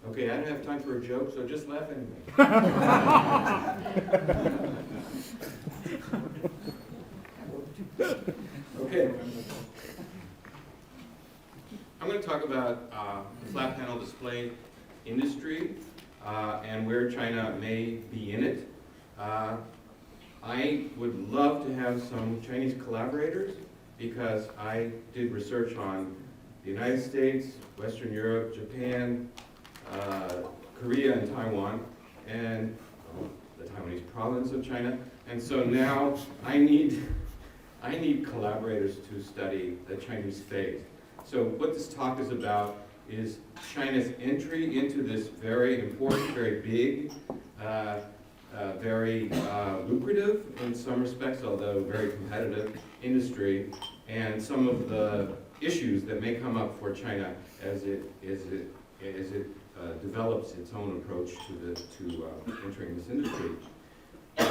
Okay, I don't have time for a joke, so just laugh anyway. Okay. I'm going to talk about the flat panel display industry and where China may be in it. I would love to have some Chinese collaborators because I did research on the United States, Western Europe, Japan, Korea, and Taiwan, and the Taiwanese province of China. And so now I need collaborators to study the Chinese phase. So what this talk is about is China's entry into this very important, very big, very lucrative in some respects, although very competitive industry, and some of the issues that may come up for China as it develops its own approach to entering this industry.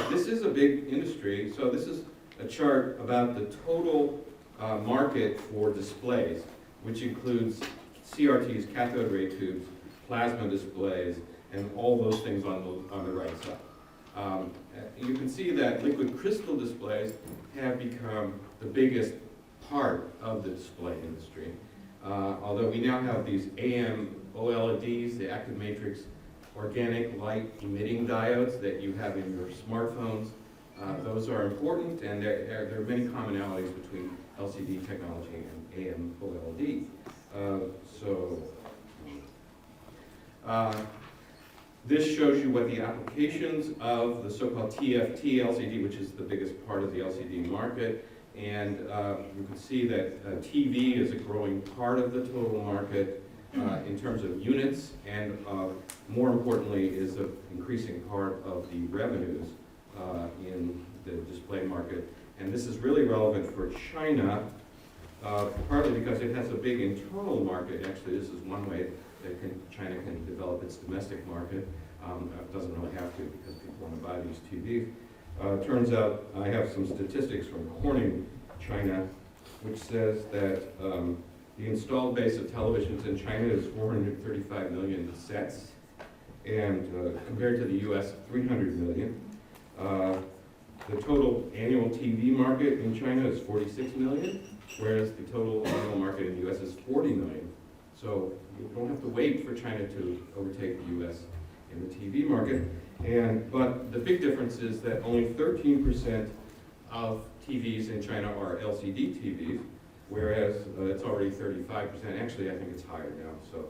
This is a big industry, so this is a chart about the total market for displays, which includes CRTs, cathode ray tubes, plasma displays, and all those things on the right side. You can see that liquid crystal displays have become the biggest part of the display industry. Although we now have these AM OLEDs, the active matrix organic light emitting diodes that you have in your smartphones. Those are important, and there are many commonalities between LCD technology and AM OLED. This shows you what the applications of the so-called TFT LCD, which is the biggest part of the LCD market, and you can see that TV is a growing part of the total market in terms of units, and more importantly is an increasing part of the revenues in the display market. And this is really relevant for China, partly because it has a big internal market. Actually, this is one way that China can develop its domestic market. It doesn't really have to because people want to buy these TVs. Turns out I have some statistics from Corning, China, which says that the installed base of televisions in China is 435 million sets, and compared to the US, 300 million. The total annual TV market in China is 46 million, whereas the total annual market in the US is 40 million. So you don't have to wait for China to overtake the US in the TV market. But the big difference is that only 13% of TVs in China are LCD TVs, whereas it's already 35%. Actually, I think it's higher now. So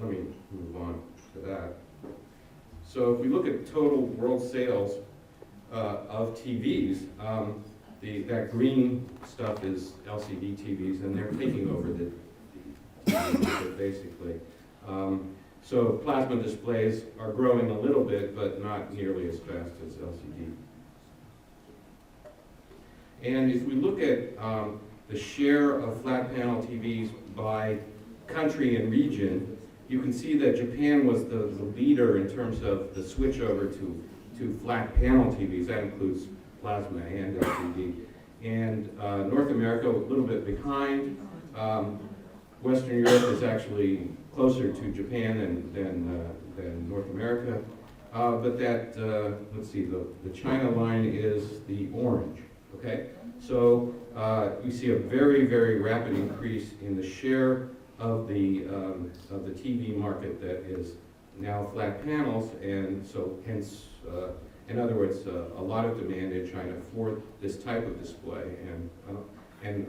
let me move on to that. So if we look at total world sales of TVs, that green stuff is LCD TVs, and they're taking over the TV market, basically. So plasma displays are growing a little bit, but not nearly as fast as LCD. And if we look at the share of flat panel TVs by country and region, you can see that Japan was the leader in terms of the switch over to flat panel TVs. That includes plasma and LCD. And North America, a little bit behind. Western Europe is actually closer to Japan than North America. But that, let's see, the China line is the orange, okay? So you see a very, very rapid increase in the share of the TV market that is now flat panels, and so hence, in other words, a lot of demand in China for this type of display, and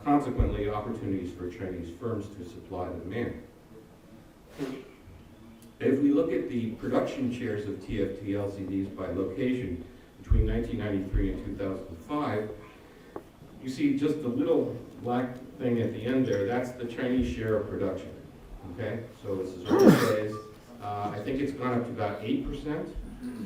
consequently opportunities for Chinese firms to supply the demand. If we look at the production shares of TFT LCDs by location between 1993 and 2005, you see just the little black thing at the end there, that's the Chinese share of production, okay? So this is early days. I think it's gone up to about 8%,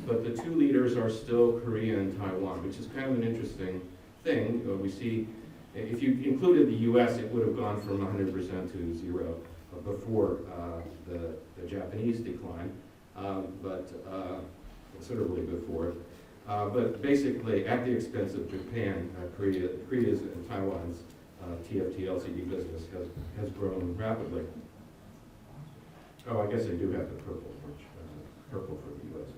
but the two leaders are still Korea and Taiwan, which is kind of an interesting thing. We see, if you included the US, it would have gone from 100% to 0 before the Japanese decline, but considerably before it. But basically, at the expense of Japan, Korea's and Taiwan's TFT LCD business has grown rapidly. Oh, I guess they do have the purple, purple for the U.S.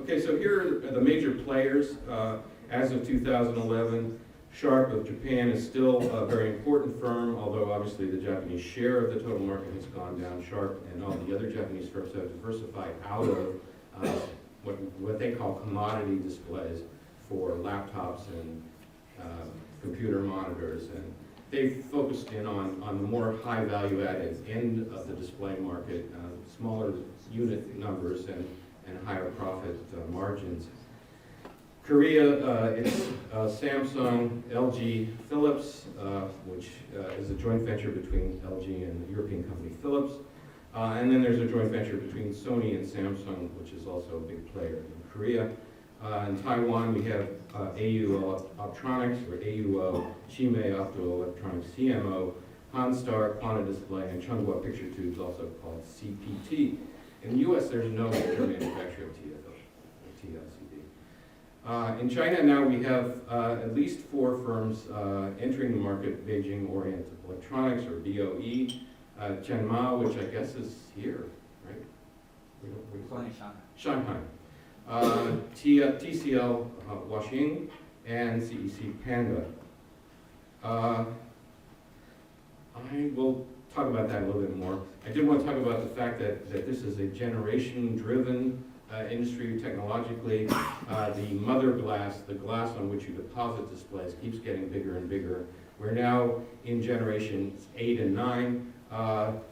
Okay, so here are the major players. As of 2011, Sharp of Japan is still a very important firm, although obviously the Japanese share of the total market has gone down. Sharp and all the other Japanese firms have diversified out of what they call commodity displays for laptops and computer monitors, and they've focused in on the more high value added end of the display market, smaller unit numbers and higher profit margins. Korea, it's Samsung, LG, Philips, which is a joint venture between LG and the European company Philips. And then there's a joint venture between Sony and Samsung, which is also a big player in Korea. In Taiwan, we have AU Optronics, or AUO, Chimei Optoelectronics, CMO, Hanstar, Quanta Display, and Chunghwa Picture Tubes, also called CPT. In the US, there's no major manufacturer of TLCD. In China now, we have at least 4 firms entering the market: Beijing Orient Electronics, or BOE, Chenmao, which I guess is here, right? Shanghai. TCL Huaxing, and CEC Panda. I will talk about that a little bit more. I did want to talk about the fact that this is a generation-driven industry technologically. The mother glass, the glass on which you deposit displays, keeps getting bigger and bigger. We're now in generations 8 and 9.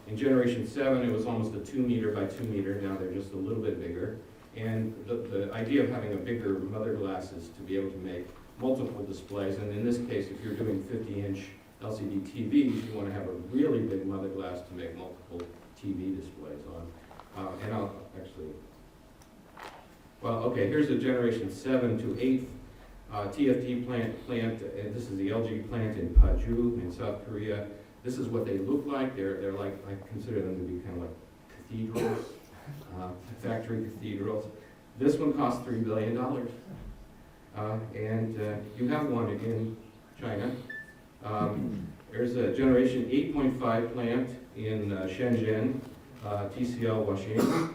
In generation 7, it was almost a 2 meter by 2 meter. Now they're just a little bit bigger. And the idea of having a bigger mother glass is to be able to make multiple displays. And in this case, if you're doing 50-inch LCD TVs, you want to have a really big mother glass to make multiple TV displays on. And I'll actually, well, okay, here's a generation 7 to 8 TFT plant. This is the LG plant in Paju in South Korea. This is what they look like. They're like, I consider them to be kind of like cathedrals. Factory cathedrals. This one costs $3 billion. And you have one in China. There's a generation 8.5 plant in Shenzhen, TCL Huaxing.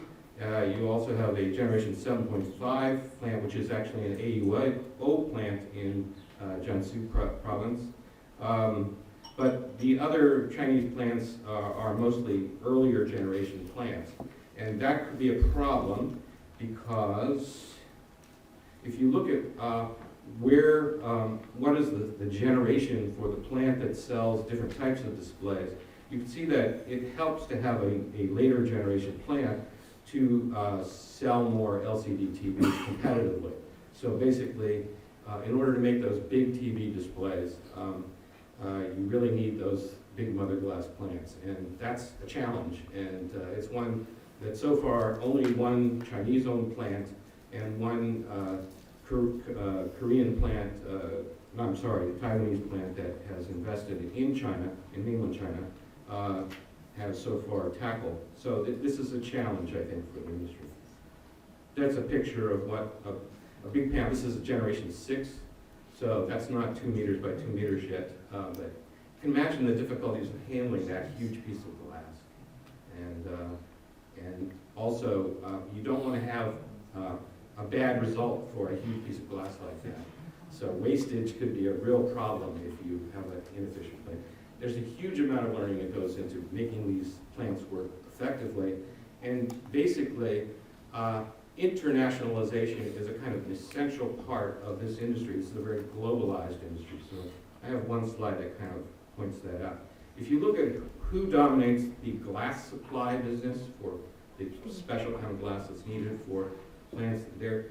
You also have a generation 7.5 plant, which is actually an AUO plant in Jiangsu province. But the other Chinese plants are mostly earlier generation plants. And that could be a problem because if you look at what is the generation for the plant that sells different types of displays, you can see that it helps to have a later generation plant to sell more LCD TVs competitively. So basically, in order to make those big TV displays, you really need those big mother glass plants. And that's a challenge. And it's one that so far only one Chinese-owned plant and one Korean plant, Taiwanese plant that has invested in China, in mainland China, has so far tackled. So this is a challenge, I think, for the industry. That's a picture of what a big panel. This is a generation 6, so that's not 2 meters by 2 meters yet. But you can imagine the difficulties of handling that huge piece of glass. And also, you don't want to have a bad result for a huge piece of glass like that. So wastage could be a real problem if you have an inefficient plant. There's a huge amount of learning that goes into making these plants work effectively. And basically, internationalization is a kind of an essential part of this industry. This is a very globalized industry. So I have one slide that kind of points that out. If you look at who dominates the glass supply business for the special kind of glass that's needed for plants, they're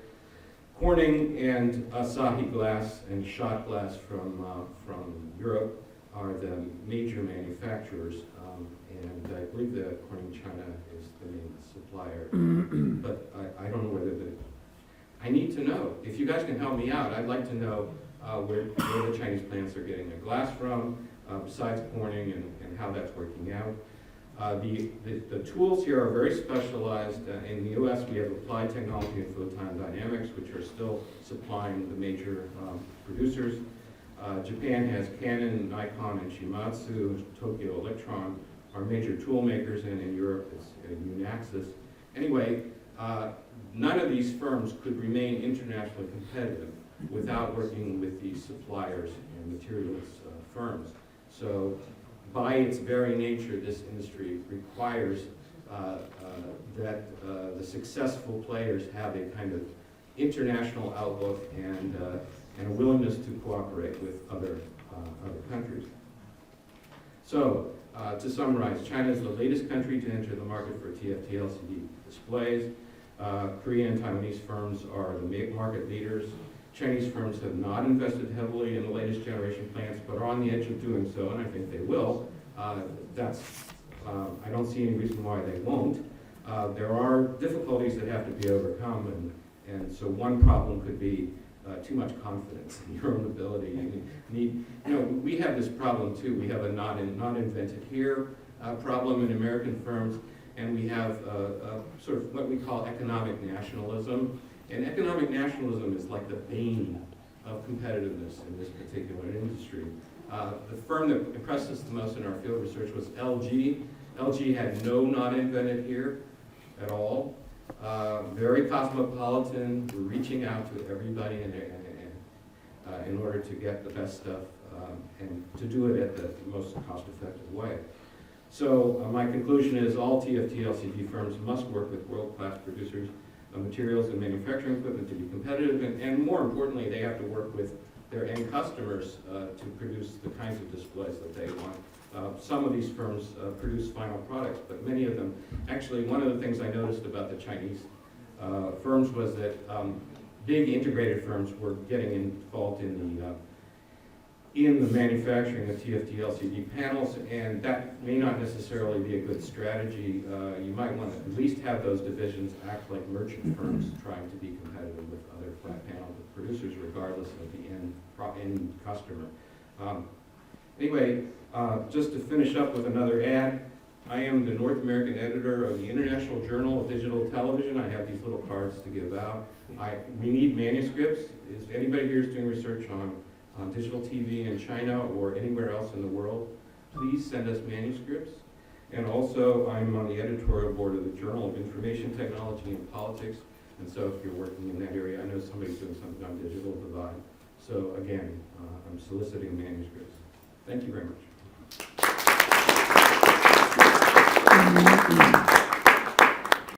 Corning and Asahi Glass and Shot Glass from Europe are the major manufacturers, and I believe that Corning China is the main supplier. But I don't know whether I need to know. If you guys can help me out, I'd like to know where the Chinese plants are getting their glass from, besides Corning, and how that's working out. The tools here are very specialized. In the US, we have Applied Technology and Photon Dynamics, which are still supplying the major producers. Japan has Canon, Nikon, and Shimatsu. Tokyo Electron are major tool makers, and in Europe it's Unaxis. Anyway, none of these firms could remain internationally competitive without working with these suppliers and materials firms. So by its very nature, this industry requires that the successful players have a kind of international outlook and a willingness to cooperate with other countries. So, to summarize, China is the latest country to enter the market for TFT LCD displays. Korean and Taiwanese firms are the market leaders. Chinese firms have not invested heavily in the latest generation plants, but are on the edge of doing so, and I think they will. I don't see any reason why they won't. There are difficulties that have to be overcome, and so one problem could be too much confidence in your own ability. We have this problem too. We have a not invented here problem in American firms, and we have sort of what we call economic nationalism. And economic nationalism is like the bane of competitiveness in this particular industry. The firm that impressed us the most in our field research was LG. LG had no not invented here at all. Very cosmopolitan, we're reaching out to everybody in order to get the best stuff and to do it at the most cost-effective way. So my conclusion is all TFT LCD firms must work with world-class producers of materials and manufacturing equipment to be competitive, and more importantly, they have to work with their end customers to produce the kinds of displays that they want. Some of these firms produce final products, but many of them, actually one of the things I noticed about the Chinese firms was that big integrated firms were getting involved in the manufacturing of TFT LCD panels, and that may not necessarily be a good strategy. You might want to at least have those divisions act like merchant firms trying to be competitive with other flat panel producers regardless of the end customer. Anyway, just to finish up with another ad, I am the North American editor of the International Journal of Digital Television. I have these little cards to give out. We need manuscripts. If anybody here is doing research on digital TV in China or anywhere else in the world, please send us manuscripts. And also, I'm on the editorial board of the Journal of Information Technology and Politics. And so if you're working in that area, I know somebody's doing something on digital divide. So again, I'm soliciting manuscripts. Thank you very much.